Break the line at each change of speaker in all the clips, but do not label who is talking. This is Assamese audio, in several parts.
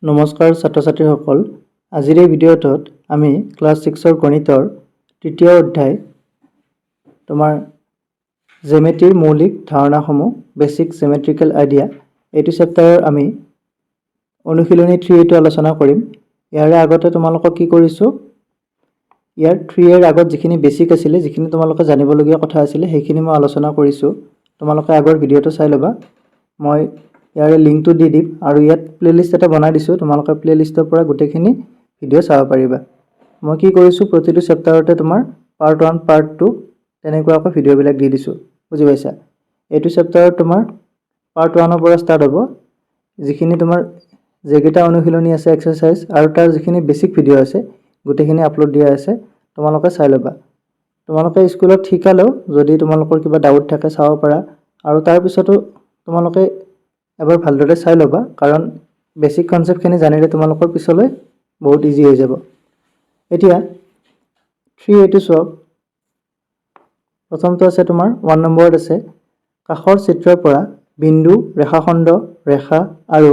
নমস্কাৰ ছাত্ৰ ছাত্ৰীসকল, আজিৰ এই ভিডিঅ'টোত আমি ক্লাছ 6ৰ গণিতৰ তৃতীয় অধ্যায় তোমাৰ জ্যামিতিৰ মৌলিক ধাৰণাসমূহ বেসিক জ্যামেট্ৰিকেল আইডিয়া এইটো চেপ্টাৰৰ আমি অনুশীলনী 3 এইটো আলোচনা কৰিম। ইয়াৰ আগতে তোমালোকক কি কৰিছো, ইয়াৰ 3 এৰ আগত যিখিনি বেসিক আছিল, যিখিনি তোমালোকে জানিবলগীয়া কথা আছিল, সেইখিনি মই আলোচনা কৰিছো। তোমালোকে আগৰ ভিডিঅ'টো চাই লবা। মই ইয়াৰ লিংকটো দি দিম আৰু ইয়াত প্লেলিষ্ট এটা বনাই দিছো। তোমালোকে প্লেলিষ্টৰ পৰা গোটেইখিনি ভিডিঅ' চাব পাৰিবা। মই কি কৰিছো, প্ৰতিটো চেপ্টাৰতে তোমাৰ পাৰ্ট 1 পাৰ্ট 2 তেনেকুৱাকৈ ভিডিঅ'বিলাক দি দিছো। বুজি পাইছা? এইটো চেপ্টাৰত তোমাৰ পাৰ্ট 1 ৰ পৰা ষ্টাৰ্ট হ'ব। যিখিনি তোমাৰ যেগেটা অনুশীলনী আছে এক্সাৰসাইজ আৰু তাৰ যিখিনি বেসিক ভিডিঅ' আছে গোটেইখিনি আপলোড দিয়া আছে, তোমালোকে চাই ল'বা। তোমালোকে স্কুলত শিকালেও যদি তোমালোকৰ কিবা ডাউট থাকে চাব পাৰা আৰু তাৰ পিছতো তোমালোকে এবাৰ ভালদৰে চাই ল'বা, কাৰণ বেসিক কনসেপ্টখিনি জানিলে তোমালোকৰ পিছলৈ বহুত ইজি হৈ যাব। এতিয়া 3 এইটো চাওক। প্ৰথমটো আছে তোমাৰ 1 নম্বৰত আছে কাষৰ চিত্ৰৰ পৰা বিন্দু, ৰেখাখণ্ড, ৰেখা আৰু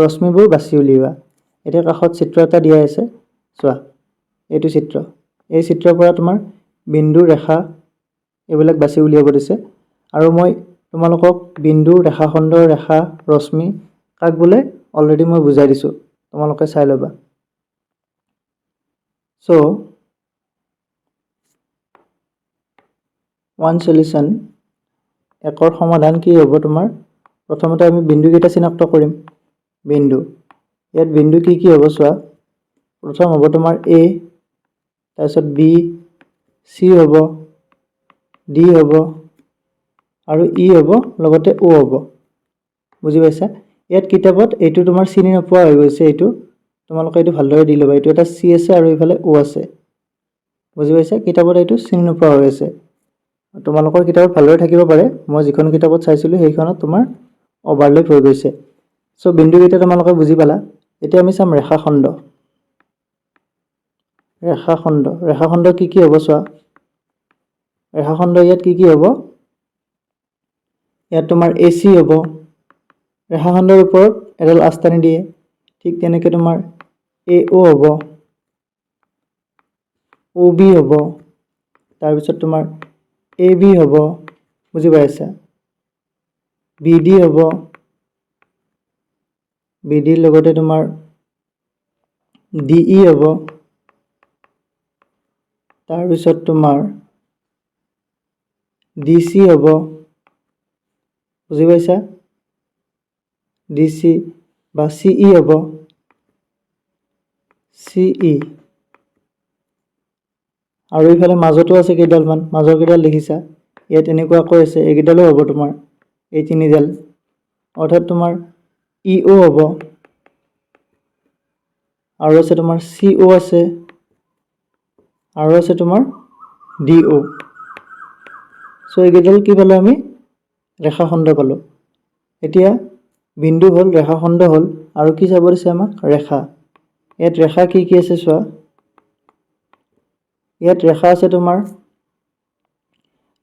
ৰশ্মিবোৰ বাছি উলিওৱা। এতিয়া কাষত চিত্ৰ এটা দিয়া আছে, চোৱা। এইটো চিত্ৰ। এই চিত্ৰৰ পৰা তোমাৰ বিন্দু, ৰেখা এইবিলাক বাছি উলিয়াব দিছে আৰু মই তোমালোকক বিন্দু, ৰেখাখণ্ড, ৰেখা, ৰশ্মি কাক বোলে অলৰেডি মই বুজাই দিছো। তোমালোকে চাই ল'বা। সো ওৱান সলিউশন একৰ সমাধান কি হ'ব তোমাৰ? প্ৰথমতে আমি বিন্দু কেইটা চিনাক্ত কৰিম। বিন্দু, ইয়াত বিন্দু কি কি হ'ব চোৱা। প্ৰথম হ'ব তোমাৰ A, তাৰপিছত B, C হ'ব, D হ'ব আৰু E হ'ব, লগতে O হ'ব। বুজি পাইছা? ইয়াত কিতাপত এইটো তোমাৰ চিনি নোপোৱা হৈ গৈছে। এইটো তোমালোকে এইটো ভালদৰে দি ল'বা। এইটো এটা C আছে আৰু এইফালে O আছে। বুজি পাইছা? কিতাপত এইটো চিনি নোপোৱা হৈ আছে। তোমালোকৰ কিতাপত ভালদৰে থাকিব পাৰে। মই যিখন কিতাপত চাইছিলো সেইখনত তোমাৰ ওভাৰলেপ হৈ গৈছে। সো বিন্দুকেইটা তোমালোকে বুজি পালা। এতিয়া আমি চাম ৰেখাখণ্ড। ৰেখাখণ্ড, ৰেখাখণ্ড কি কি হ'ব চোৱা। ৰেখাখণ্ড ইয়াত কি কি হ'ব? ইয়াত তোমাৰ AC হ'ব। ৰেখাখণ্ডৰ ওপৰত এডাল আস্তানি দিয়ে। ঠিক তেনেকৈ তোমাৰ AO হ'ব, OB হ'ব, তাৰপিছত তোমাৰ AB হ'ব। বুজি পাইছা? BD হ'ব, BD লগতে তোমাৰ DE হ'ব, তাৰপিছত তোমাৰ DC হ'ব। বুজি পাইছা? DC বা CE হ'ব, CE। আৰু এইফালে মাজতো আছে কেইডালমান, মাজৰ কেইডাল দেখিছা? ইয়াত এনেকুৱাকৈ আছে, এইকেইডালো হ'ব তোমাৰ, এই তিনিডাল। অৰ্থাৎ তোমাৰ EO হ'ব আৰু আছে তোমাৰ CO আছে আৰু আছে তোমাৰ DO। সো এইকেইডাল কি পালো আমি? ৰেখাখণ্ড পালো। এতিয়া বিন্দু হ'ল, ৰেখাখণ্ড হ'ল আৰু কি চাব দিছে আমাক? ৰেখা। ইয়াত ৰেখা কি কি আছে চোৱা। ইয়াত ৰেখা আছে তোমাৰ,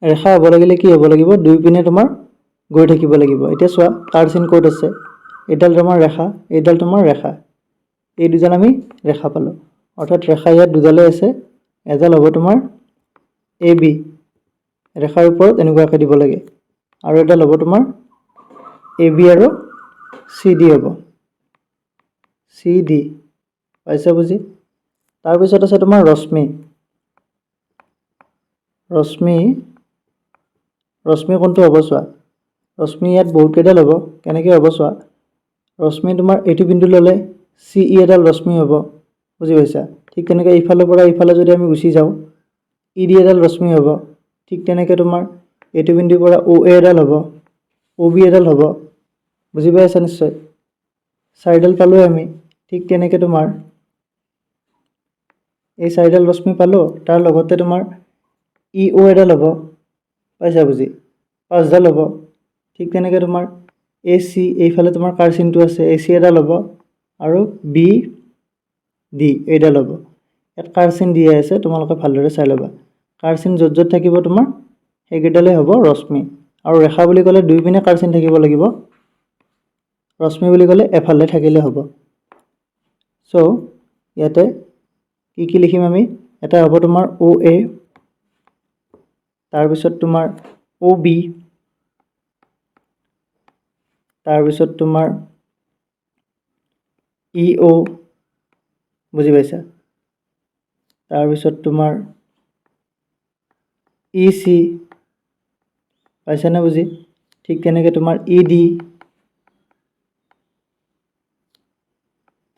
ৰেখা হ'ব লাগিলে কি হ'ব লাগিব? দুই পিনে তোমাৰ গৈ থাকিব লাগিব। এতিয়া চোৱা কাৰ্চিন ক'ত আছে? এইডাল তোমাৰ ৰেখা, এইডাল তোমাৰ ৰেখা। এই দুজন আমি ৰেখা পালো। অৰ্থাৎ ৰেখা ইয়াত দুডালে আছে। এডাল হ'ব তোমাৰ AB, ৰেখাৰ ওপৰত এনেকুৱাকৈ দিব লাগে, আৰু এডাল হ'ব তোমাৰ AB আৰু CD হ'ব, CD। পাইছা বুজি? তাৰপিছত আছে তোমাৰ ৰশ্মি। ৰশ্মি, ৰশ্মি কোনটো হ'ব চোৱা। ৰশ্মি ইয়াত বহুত কেইডাল হ'ব। কেনেকৈ হ'ব চোৱা। ৰশ্মি তোমাৰ এইটো বিন্দু ল'লে CE এডাল ৰশ্মি হ'ব। বুজি পাইছা? ঠিক তেনেকৈ ইফালৰ পৰা ইফালে যদি আমি গুচি যাওঁ, ED এডাল ৰশ্মি হ'ব। ঠিক তেনেকৈ তোমাৰ এইটো বিন্দুৰ পৰা OA এডাল হ'ব, OB এডাল হ'ব। বুজি পাইছা নিশ্চয়? চাৰিডাল পালোৱে আমি। ঠিক তেনেকৈ তোমাৰ এই চাৰিডাল ৰশ্মি পালো, তাৰ লগতে তোমাৰ EO এডাল হ'ব। পাইছা বুজি? 5ডাল হ'ব। ঠিক তেনেকৈ তোমাৰ AC, এইফালে তোমাৰ কাৰ্চিনটো আছে, AC এডাল হ'ব আৰু BD এইডাল হ'ব। ইয়াত কাৰ্চিন দিয়া আছে, তোমালোকে ভালদৰে চাই ল'বা। কাৰ্চিন য'ত য'ত থাকিব তোমাৰ সেইকেইডালেই হ'ব ৰশ্মি। আৰু ৰেখা বুলি ক'লে দুই পিনে কাৰ্চিন থাকিব লাগিব। ৰশ্মি বুলি ক'লে এফালে থাকিলে হ'ব। সো ইয়াতে কি লিখিম আমি এটা হ'ব তোমাৰ OA তাৰপিছত তোমাৰ OB তাৰপিছত তোমাৰ EO বুজি পাইছা তাৰপিছত তোমাৰ EC পাইছা না বুজি ঠিক তেনেকৈ তোমাৰ ED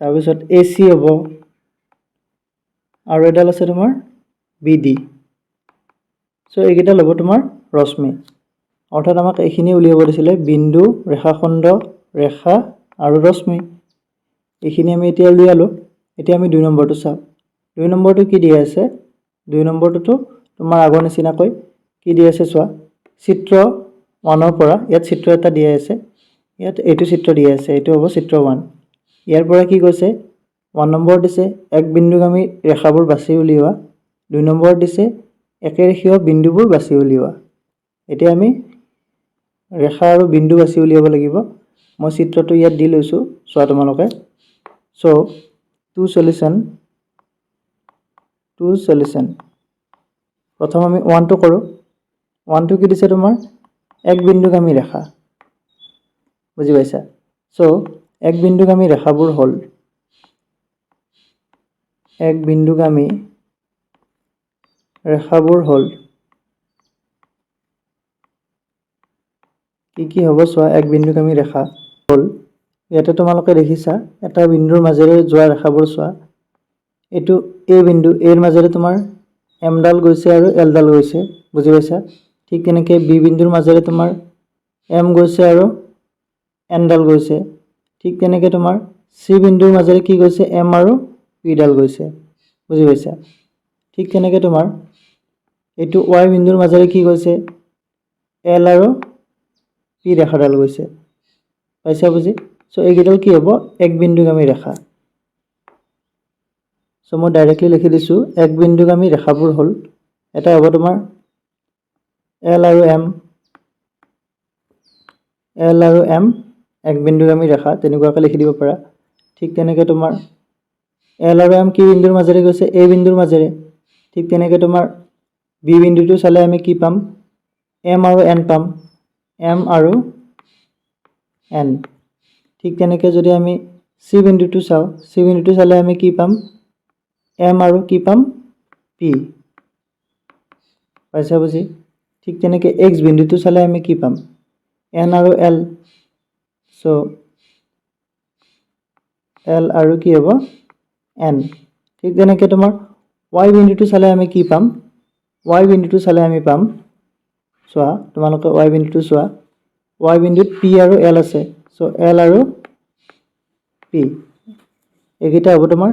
তাৰপিছত AC হ'ব আৰু এডাল আছে তোমাৰ BD সো এইকেইটা ল'ব তোমাৰ ৰশ্মি অৰ্থাৎ আমাক এইখিনি উলিয়াব দিছিলে বিন্দু ৰেখাখণ্ড ৰেখা আৰু ৰশ্মি এইখিনি আমি এতিয়া উলিয়ালো এতিয়া আমি 2 নম্বৰটো চাওঁ 2 নম্বৰটো কি দিয়া আছে 2 নম্বৰটো তোমাৰ আগৰ নিচিনাকৈ কি দিয়া আছে চোৱা চিত্ৰ 1 ৰ পৰা ইয়াত চিত্ৰ এটা দিয়া আছে ইয়াত এইটো চিত্ৰ দিয়া আছে এইটো হ'ব চিত্ৰ 1 ইয়াৰ পৰা কি কৈছে 1 নম্বৰ দিছে এক বিন্দুগামী ৰেখাবোৰ বাছি উলিওৱা 2 নম্বৰ দিছে একেৰেখীয় বিন্দুবোৰ বাছি উলিওৱা এতিয়া আমি ৰেখা আৰু বিন্দু বাছি উলিয়াব লাগিব মই চিত্ৰটো ইয়াত দি লৈছো চোৱা তোমালোকে সো টু সলিউশন প্ৰথম আমি 1 টো কৰো 1 টো কি দিছে তোমাৰ এক বিন্দুগামী ৰেখা বুজি পাইছা সো এক বিন্দুগামী ৰেখাবোৰ হ'ল এক বিন্দুগামী ৰেখাবোৰ হ'ল কি হ'ব চোৱা এক বিন্দুগামী ৰেখা হ'ল ইয়াতে তোমালোকে দেখিছা এটা বিন্দুৰ মাজেৰে যোৱা ৰেখাবোৰ চোৱা এটো A বিন্দু এৰ মাজেৰে তোমাৰ M ডাল গৈছে আৰু L ডাল গৈছে বুজি পাইছা ঠিক তেনেকৈ B বিন্দুৰ মাজেৰে তোমাৰ M গৈছে আৰু N ডাল গৈছে ঠিক তেনেকৈ তোমাৰ C বিন্দুৰ মাজেৰে কি গৈছে M আৰু P ডাল গৈছে বুজি পাইছা ঠিক তেনেকৈ তোমাৰ এটো Y বিন্দুৰ মাজেৰে কি গৈছে L আৰু P ৰেখাডাল গৈছে পাইছা বুজি সো এইকেইডাল কি হ'ব এক বিন্দুগামী ৰেখা সো মই ডাইৰেক্টলি লিখি দিছো এক বিন্দুগামী ৰেখাবোৰ হ'ল এটা হ'ব তোমাৰ L আৰু M এক বিন্দুগামী ৰেখা তেনেকুৱাকৈ লিখি দিব পাৰা ঠিক তেনেকৈ তোমাৰ L আৰু M কি বিন্দুৰ মাজেৰে গৈছে A বিন্দুৰ মাজেৰে ঠিক তেনেকৈ তোমাৰ B বিন্দুটো চালে আমি কি পাম M আৰু N পাম M আৰু N ঠিক তেনেকৈ যদি আমি C বিন্দুটো চাওঁ C বিন্দুটো চালে আমি কি পাম M আৰু কি পাম P পাইছা বুজি ঠিক তেনেকৈ X বিন্দুটো চালে আমি কি পাম N আৰু L সো L আৰু কি হ'ব N ঠিক তেনেকৈ তোমাৰ Y বিন্দুটো চালে আমি কি পাম Y বিন্দুটো চালে আমি পাম চোৱা তোমালোকে Y বিন্দুটো চোৱা Y বিন্দুত P আৰু L আছে সো L আৰু P এইকেইটা হ'ব তোমাৰ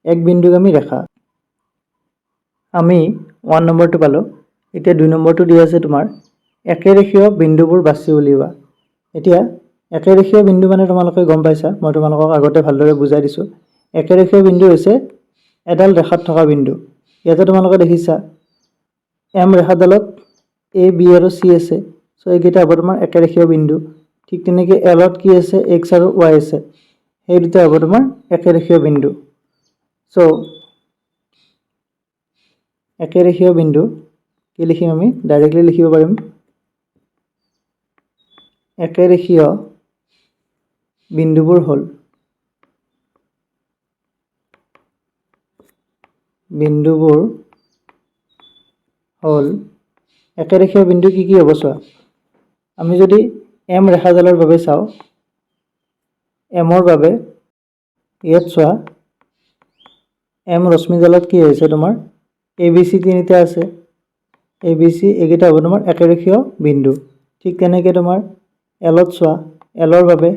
এক বিন্দুগামী ৰেখা আমি 1 নম্বৰটো পালো এতিয়া 2 নম্বৰটো দিয়া আছে তোমাৰ একেৰেখীয় বিন্দুবোৰ বাছি উলিওৱা এতিয়া একেৰেখীয় বিন্দু মানে তোমালোকে গম পাইছা মই তোমালোকক আগতে ভালদৰে বুজাই দিছো একেৰেখীয় বিন্দু হৈছে এডাল ৰেখাত থকা বিন্দু ইয়াতে তোমালোকে দেখিছা M ৰেখাডালত A B আৰু C আছে সো এইকেইটা হ'ব তোমাৰ একেৰেখীয় বিন্দু ঠিক তেনেকৈ L ত কি আছে X আৰু Y আছে এই দুটা হ'ব তোমাৰ একেৰেখীয় বিন্দু সো একেৰেখীয় বিন্দু কি লিখিম আমি ডাইৰেক্টলি লিখিব পাৰিম একেৰেখীয় বিন্দুবোৰ হ'ল একেৰেখীয় বিন্দু কি হ'ব চোৱা আমি যদি M ৰেখাডালৰ বাবে চাওঁ M ৰ বাবে ইয়াত চোৱা M ৰশ্মিডালত কি হৈছে তোমাৰ ABC তিনিটা আছে ABC এইকেইটা হ'ব তোমাৰ একেৰেখীয় বিন্দু ঠিক তেনেকৈ তোমাৰ L ত চোৱা L ৰ বাবে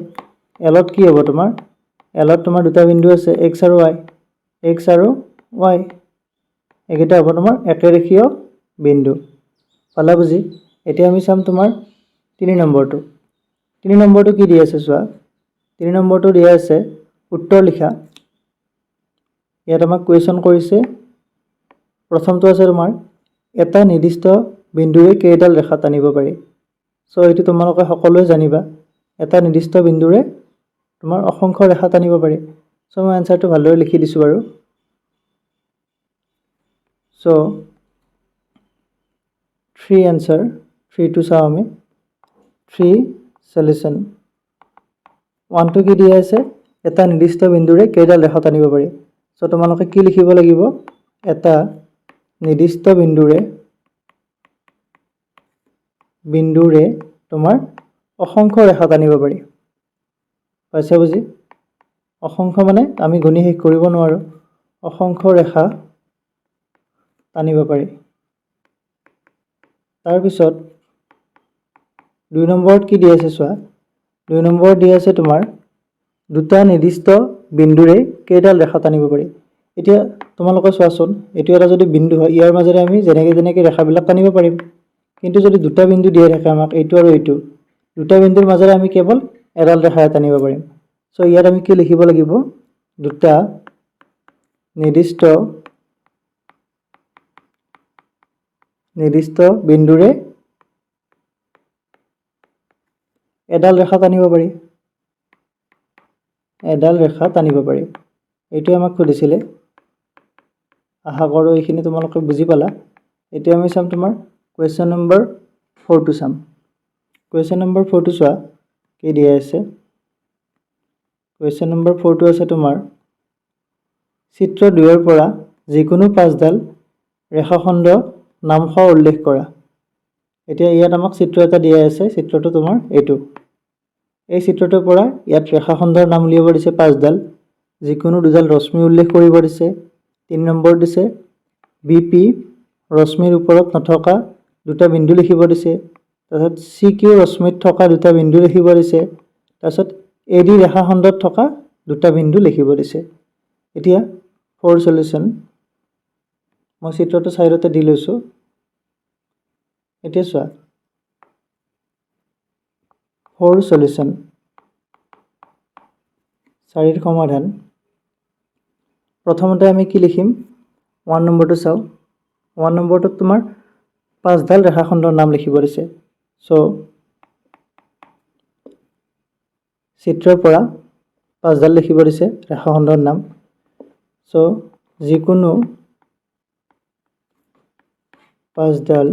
L ত কি হ'ব তোমাৰ L ত তোমাৰ দুটা বিন্দু আছে X আৰু Y এইকেইটা হ'ব তোমাৰ একেৰেখীয় বিন্দু পালা বুজি এতিয়া আমি চাম তোমাৰ 3 নম্বৰটো কি দিয়া আছে চোৱা 3 নম্বৰটো দিয়া আছে উত্তৰ লিখা ইয়াত আমাক কুৱেশ্যন কৰিছে প্ৰথমটো আছে তোমাৰ এটা নিৰ্দিষ্ট বিন্দুৰে কেইডাল ৰেখা টানিব পাৰি সো এইটো তোমালোকে সকলোৱে জানিবা এটা নিৰ্দিষ্ট বিন্দুৰে তোমাৰ অসংখ্য ৰেখা টানিব পাৰি চ' মই এনচাৰটো ভালদৰে লিখি দিছোঁ বাৰু। চ' 3 এনচাৰ, 3টো চাওঁ আমি। 3 সলিউশ্যন। 1টো কি দিয়া আছে? এটা নিৰ্দিষ্ট বিন্দুৰে কেইডাল ৰেখা টানিব পাৰি। চ' তোমালোকে কি লিখিব লাগিব? এটা নিৰ্দিষ্ট বিন্দুৰে তোমাৰ অসংখ্য ৰেখা টানিব পাৰি। পাইছা বুজি? অসংখ্য মানে আমি গণি শেষ কৰিব নোৱাৰোঁ। অসংখ্য ৰেখা টানিব পাৰি। তাৰপিছত 2 নম্বৰত কি দিয়া আছে চোৱা। 2 নম্বৰত দিয়া আছে তোমাৰ দুটা নিৰ্দিষ্ট বিন্দুৰে কেইডাল ৰেখা টানিব পাৰি। এতিয়া তোমালোকে চোৱাচোন, এইটো এটা যদি বিন্দু হয়, ইয়াৰ মাজেৰে আমি যেনেকৈ ৰেখাবিলাক টানিব পাৰিম। কিন্তু যদি দুটা বিন্দু দিয়া থাকে আমাক, এইটো আৰু এইটো, দুটা বিন্দুৰ মাজেৰে আমি কেৱল এডাল ৰেখা টানিব পাৰিম। চ' ইয়াত আমি কি লিখিব লাগিব? দুটা নিৰ্দিষ্ট বিন্দুৰে এডাল ৰেখা টানিব পাৰি। এডাল ৰেখা টানিব পাৰি। এইটো আমাক সুধিছিলে। আশা কৰোঁ এইখিনি তোমালোকে বুজি পালা। এতিয়া আমি চাম তোমাৰ কুৱেশ্যন নম্বৰ 4টো চাম। কুৱেশ্যন নম্বৰ 4টো চোৱা কি দিয়া আছে। কুৱেশ্যন নম্বৰ 4টো আছে তোমাৰ চিত্ৰ 2ৰ পৰা যিকোনো 5ডাল ৰেখাখণ্ড নামসহ উল্লেখ কৰা। এতিয়া ইয়াত আমাক চিত্ৰ এটা দিয়া আছে। চিত্ৰটো তোমাৰ এইটো। এই চিত্ৰটোৰ পৰা ইয়াত ৰেখাখণ্ডৰ নাম উলিয়াব দিছে 5ডাল। যিকোনো 2ডাল ৰশ্মি উল্লেখ কৰিব দিছে। 3 নম্বৰ দিছে BP ৰশ্মিৰ ওপৰত নথকা দুটা বিন্দু লিখিব দিছে। তাৰপিছত CQ ৰশ্মিত থকা দুটা বিন্দু লিখিব দিছে। তাৰপিছত AD ৰেখাখণ্ডত থকা দুটা বিন্দু লিখিব দিছে। এতিয়া 4 সলিউশ্যন। মই চিত্ৰটো চাইডতে দি লৈছোঁ। এতিয়া চোৱা 4 সলিউশ্যন। 4ৰ সমাধান। প্ৰথমতে আমি কি লিখিম? 1 নম্বৰটো চাওঁ। 1 নম্বৰটোত তোমাৰ 5ডাল ৰেখাখণ্ডৰ নাম লিখিব দিছে। চ' চিত্ৰৰ পৰা 5ডাল লিখিব দিছে ৰেখাখণ্ডৰ নাম। চ' যিকোনো 5ডাল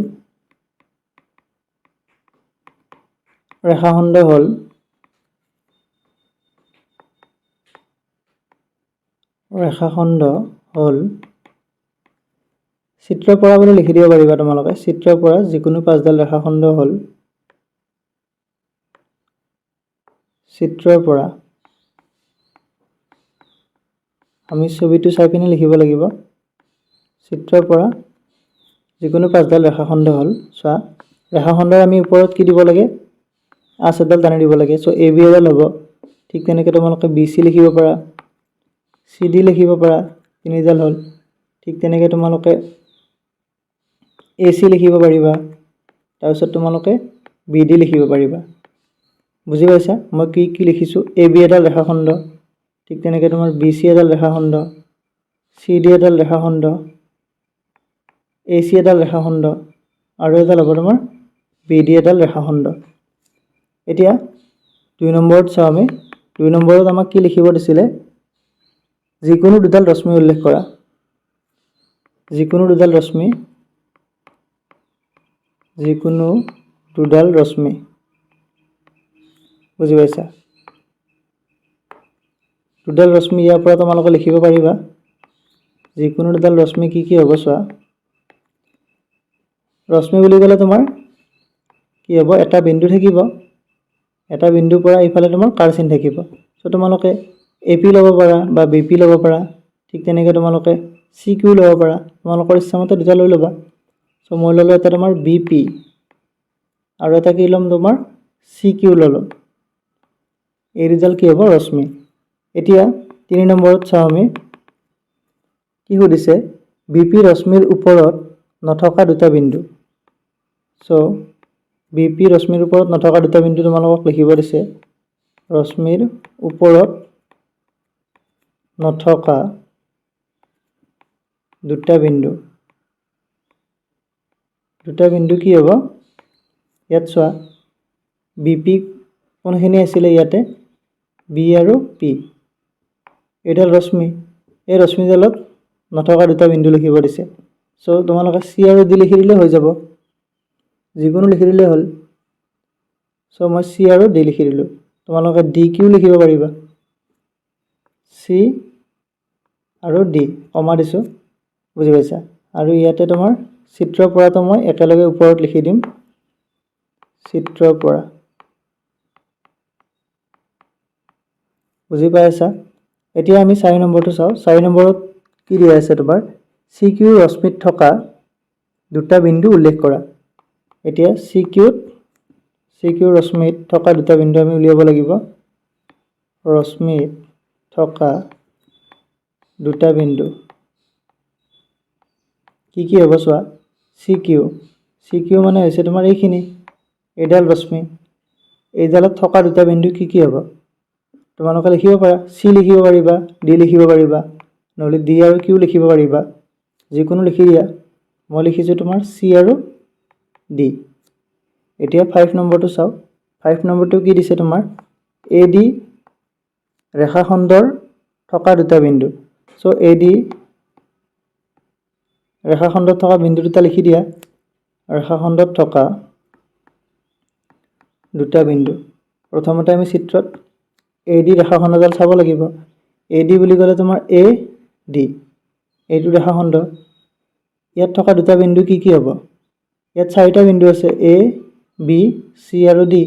ৰেখাখণ্ড হ'ল চিত্ৰৰ পৰা বুলি লিখি দিব পাৰিবা তোমালোকে। চিত্ৰৰ পৰা যিকোনো 5ডাল ৰেখাখণ্ড হ'ল চিত্ৰৰ পৰা আমি ছবিটো চাই পিনে লিখিব লাগিব। চিত্ৰৰ পৰা যিকোনো 5ডাল ৰেখাখণ্ড হ'ল। চোৱা ৰেখাখণ্ডৰ আমি ওপৰত কি দিব লাগে? আঁচ এডাল টানি দিব লাগে। চ' AB এডাল হ'ব। ঠিক তেনেকৈ তোমালোকে BC লিখিব পাৰা, CD লিখিব পাৰা, 3ডাল হ'ল। ঠিক তেনেকৈ তোমালোকে AC লিখিব পাৰিবা। তাৰপিছত তোমালোকে BD লিখিব পাৰিবা। বুজি পাইছা মই কি লিখিছোঁ? AB এডাল ৰেখাখণ্ড, ঠিক তেনেকৈ তোমাৰ BC এডাল ৰেখাখণ্ড, CD এডাল ৰেখাখণ্ড, AC এডাল ৰেখাখণ্ড আৰু এডাল হ'ব তোমাৰ BD এডাল ৰেখাখণ্ড। এতিয়া 2 নম্বৰত চাওঁ আমি। 2 নম্বৰত আমাক কি লিখিব দিছিলে? যিকোনো 2ডাল ৰশ্মি উল্লেখ কৰা। যিকোনো 2ডাল ৰশ্মি, যিকোনো 2ডাল ৰশ্মি। বুজি পাইছা? 2ডাল ৰশ্মি ইয়াৰ পৰা তোমালোকে লিখিব পাৰিবা। যিকোনো 2ডাল ৰশ্মি কি হ'ব চোৱা। ৰশ্মি বুলি ক'লে তোমাৰ কি হ'ব? এটা বিন্দু থাকিব। এটা বিন্দুৰ পৰা ইফালে তোমাৰ কাৰ্চিন থাকিব। চ' তোমালোকে AP ল'ব পাৰা বা BP ল'ব পাৰা। ঠিক তেনেকৈ তোমালোকে CQ ল'ব পাৰা। তোমালোকৰ ইচ্ছামতে দুটা লৈ ল'বা। চ' মই ল'লোঁ এটা তোমাৰ BP আৰু এটা কি ল'ম তোমাৰ CQ ল'লোঁ। এই দুডাল কি হ'ব? ৰশ্মি। এতিয়া 3 নম্বৰত চাওঁ আমি কি সুধিছে? BP ৰশ্মিৰ ওপৰত নথকা দুটা বিন্দু। চ' BP ৰশ্মিৰ ওপৰত নথকা দুটা বিন্দু তোমালোকক লিখিব দিছে। ৰশ্মিৰ ওপৰত নথকা দুটা বিন্দু। দুটা বিন্দু কি হ'ব? ইয়াত চোৱা BP কোনখিনি আছিলে? ইয়াতে B আৰু P। এইডাল ৰশ্মি, এই ৰশ্মিডালত নথকা দুটা বিন্দু লিখিব দিছে। চ' তোমালোকে চি আৰু ডি লিখি দিলে হৈ যাব, যিকোনো লিখি দিলে হ'ল। চ' মই চি আৰু ডি লিখি দিলোঁ। তোমালোকে ডি কিউ লিখিব পাৰিবা, চি আৰু ডি কমা দিছোঁ, বুজি পাইছা? আৰু ইয়াতে তোমাৰ চিত্ৰৰ পৰাটো মই একেলগে ওপৰত লিখি দিম, চিত্ৰৰ পৰা। বুজি পাই আছা? এতিয়া আমি 4 নম্বৰটো চাওঁ। 4 নম্বৰত কি দিয়া আছে তোমাৰ? চি কিউ ৰশ্মিত থকা দুটা বিন্দু উল্লেখ কৰা। এতিয়া চি কিউ ৰশ্মিত থকা দুটা বিন্দু আমি উলিয়াব লাগিব। ৰশ্মিত থকা দুটা বিন্দু কি কি হ'ব চোৱা? চি কিউ মানে হৈছে তোমাৰ এইখিনি, এইডাল ৰশ্মি, এইডালত থকা দুটা বিন্দু কি কি হ'ব? তোমালোকে লিখিব পাৰা, চি লিখিব পাৰিবা, ডি লিখিব পাৰিবা, নহ'লে ডি আৰু কিউ লিখিব পাৰিবা, যিকোনো লিখি দিয়া। মই লিখিছোঁ তোমাৰ চি আৰু ডি। এতিয়া 5 নম্বৰটো চাওঁ। 5 নম্বৰটো কি দিছে তোমাৰ? এ ডি ৰেখাখণ্ডৰ থকা দুটা বিন্দু। চ' এ ডি ৰেখাখণ্ডত থকা বিন্দু দুটা লিখি দিয়া। ৰেখাখণ্ডত থকা দুটা বিন্দু। প্ৰথমতে আমি চিত্ৰত এ ডি ৰেখাখণ্ডডাল চাব লাগিব। এ ডি বুলি ক'লে তোমাৰ এ ডি, এইটো ৰেখাখণ্ড। ইয়াত থকা দুটা বিন্দু কি কি হ'ব? ইয়াত 4টা বিন্দু আছে, এ বি চি আৰু ডি।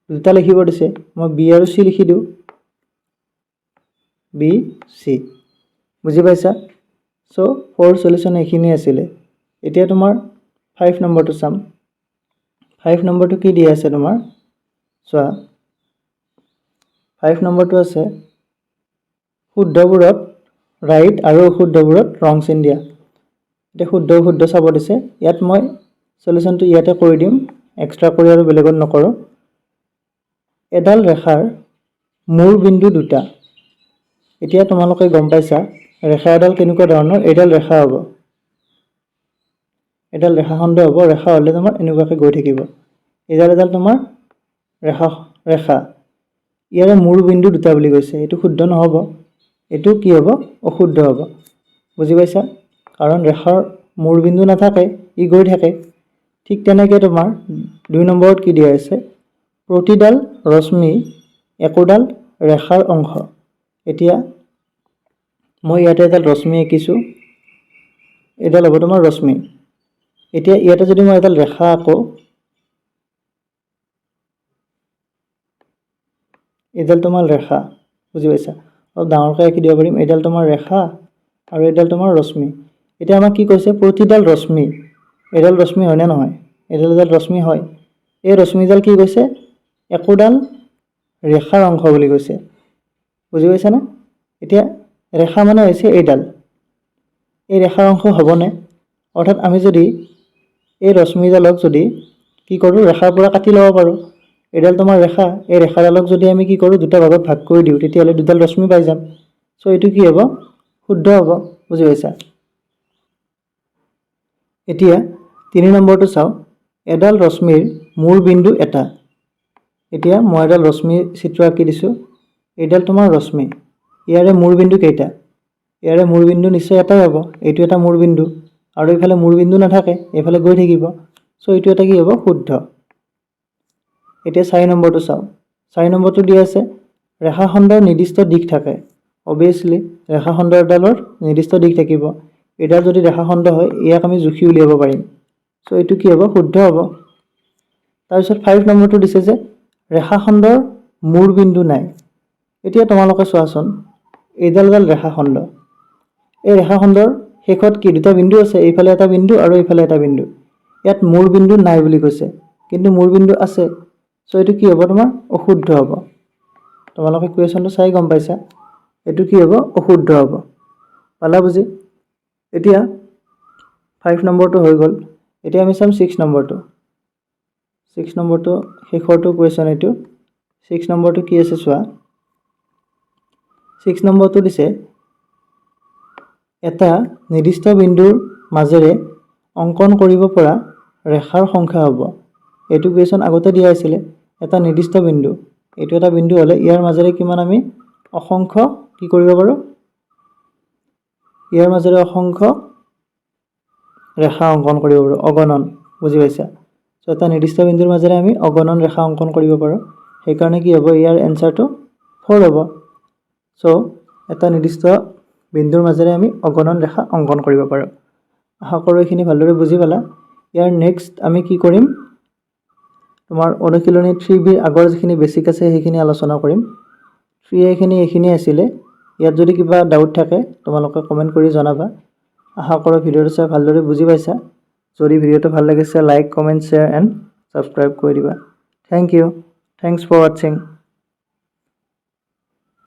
দুটা লিখিব দিছে, মই বি আৰু চি লিখি দিওঁ, বি চি। বুজি পাইছা? চ' 4 সলিউশ্যন এইখিনি আছিলে। এতিয়া তোমাৰ 5 নম্বৰটো চাম। 5 নম্বৰটো কি দিয়া আছে তোমাৰ? চোৱা, 5 নম্বৰটো আছে শুদ্ধবোৰত ৰাইট আৰু অশুদ্ধবোৰত ৰং চিন দিয়া। এতিয়া শুদ্ধ অশুদ্ধ চাব দিছে। ইয়াত মই সলিউশ্যনটো ইয়াতে কৰি দিম, এক্সট্ৰা কৰি আৰু বেলেগত নকৰোঁ। এডাল ৰেখাৰ মূল বিন্দু দুটা। এতিয়া তোমালোকে গম পাইছা ৰেখা এডাল কেনেকুৱা ধৰণৰ? এইডাল ৰেখা হ'ব, এডাল ৰেখাখণ্ড হ'ব। ৰেখা হ'লে তোমাৰ এনেকুৱাকৈ গৈ থাকিব। এডাল তোমাৰ ৰেখা। ইয়াৰে মূল বিন্দু দুটা বুলি কৈছে, এইটো শুদ্ধ নহ'ব, এইটো কি হ'ব? অশুদ্ধ হ'ব। বুজি পাইছা? কাৰণ ৰেখাৰ মূল বিন্দু নাথাকে, ই গৈ থাকে। ঠিক তেনেকৈ তোমাৰ 2 নম্বৰত কি দিয়া আছে? প্ৰতিডাল ৰশ্মি একোডাল ৰেখাৰ অংশ। এতিয়া মই ইয়াতে এডাল ৰশ্মি আঁকিছোঁ, এডাল হ'ব তোমাৰ ৰশ্মি। এতিয়া ইয়াতে যদি মই এডাল ৰেখা আঁকো, এইডাল তোমাৰ ৰেখা, বুজি পাইছা? অলপ ডাঙৰকৈ আঁকি দিব পাৰিম। এইডাল তোমাৰ ৰেখা আৰু এইডাল তোমাৰ ৰশ্মি। এতিয়া আমাক কি কৈছে? প্ৰতিডাল ৰশ্মি, এডাল ৰশ্মি হয়নে নহয়? এডাল ৰশ্মি হয়। এই ৰশ্মিডাল কি কৈছে? একোডাল ৰেখাৰ অংশ বুলি কৈছে। বুজি পাইছানে? এতিয়া ৰেখা মানে হৈছে এইডাল, এই ৰেখাৰ অংশ হ'বনে? অৰ্থাৎ আমি যদি এই ৰশ্মিডালক যদি কি কৰোঁ? ৰেখাৰ পৰা কাটি ল'ব পাৰোঁ। এইডাল তোমাৰ ৰেখা, এই ৰেখাডালক যদি আমি কি কৰোঁ? দুটা ভাগত ভাগ কৰি দিওঁ, তেতিয়াহ'লে দুডাল ৰশ্মি পাই যাম। চ' এইটো কি হ'ব? শুদ্ধ হ'ব। বুজি পাইছা? এতিয়া 3 নম্বৰটো চাওঁ। এডাল ৰশ্মিৰ মূল বিন্দু এটা। এতিয়া মই এডাল ৰশ্মি চিত্ৰ আঁকি দিছোঁ, এইডাল তোমাৰ ৰশ্মি। ইয়াৰে মূল বিন্দু কেইটা? ইয়াৰে মূল বিন্দু নিশ্চয় এটাই হ'ব, এইটো এটা মূল বিন্দু। আৰু এইফালে মূল বিন্দু নাথাকে, এইফালে গৈ থাকিব। চ' এইটো এটা কি হ'ব? শুদ্ধ। এতিয়া 4 নম্বৰটো চাওঁ। 4 নম্বৰটো দিয়া আছে ৰেখাখণ্ডৰ নিৰ্দিষ্ট দিশ থাকে। অবভিয়াছলি ৰেখাখণ্ডডালৰ নিৰ্দিষ্ট দিশ থাকিব। এইডাল যদি ৰেখাখণ্ড হয়, ইয়াক আমি জুখি উলিয়াব পাৰিম। চ' এইটো কি হ'ব? শুদ্ধ হ'ব। তাৰপিছত 5 নম্বৰটো দিছে যে ৰেখাখণ্ডৰ মূল বিন্দু নাই। এতিয়া তোমালোকে চোৱাচোন, এইডাল ৰেখাখণ্ড, এই ৰেখাখণ্ডৰ শেষত কি দুটা বিন্দু আছে? এইফালে এটা বিন্দু আৰু এইফালে এটা বিন্দু। ইয়াত মূল বিন্দু নাই বুলি কৈছে, কিন্তু মূল বিন্দু আছে। চ' এইটো কি হ'ব? তোমাৰ অশুদ্ধ হ'ব। তোমালোকে কুৱেশ্যনটো চাই গম পাইছা, এইটো কি হ'ব? অশুদ্ধ হ'ব। পালা বুজি? এতিয়া 5 নম্বৰটো হৈ গ'ল। এতিয়া আমি চাম 6 নম্বৰটো। 6 নম্বৰটো শেষৰটো কুৱেশ্যন এইটো। 6 নম্বৰটো কি আছে চোৱা। 6 নম্বৰটো দিছে এটা নিৰ্দিষ্ট বিন্দুৰ মাজেৰে অংকন কৰিব পৰা ৰেখাৰ সংখ্যা হ'ব। এইটো কুৱেশ্যন আগতে দিয়া আছিলে। এটা নিৰ্দিষ্ট বিন্দু, এইটো এটা বিন্দু হ'লে ইয়াৰ মাজেৰে কিমান আমি অসংখ্য কি কৰিব পাৰোঁ? ইয়াৰ মাজেৰে অসংখ্য ৰেখা অংকন কৰিব পাৰোঁ, অগণন, বুজি পাইছা? চ' এটা নিৰ্দিষ্ট বিন্দুৰ মাজেৰে আমি অগণন ৰেখা অংকন কৰিব পাৰোঁ। সেইকাৰণে কি হ'ব, ইয়াৰ এনচাৰটো 4 হ'ব। চ' এটা নিৰ্দিষ্ট বিন্দুৰ মাজেৰে আমি অগণন ৰেখা অংকন কৰিব পাৰোঁ। আশা কৰোঁ এইখিনি ভালদৰে বুজি পালা। ইয়াৰ নেক্সট আমি কি কৰিম, তোমাৰ অনুশীলনী 3Bৰ আগৰ যিখিনি বেছিক আছে সেইখিনি আলোচনা কৰিম। 3A এইখিনি আছিলে। ইয়াত যদি কিবা ডাউট থাকে তোমালোকে কমেণ্ট কৰি জনাবা। আশা কৰোঁ ভিডিঅ'টো চাই ভালদৰে বুজি পাইছা। যদি ভিডিঅ'টো ভাল লাগিছে like, comment, share and subscribe কৰি দিবা। Thank you. Thanks for ৱাটছিং।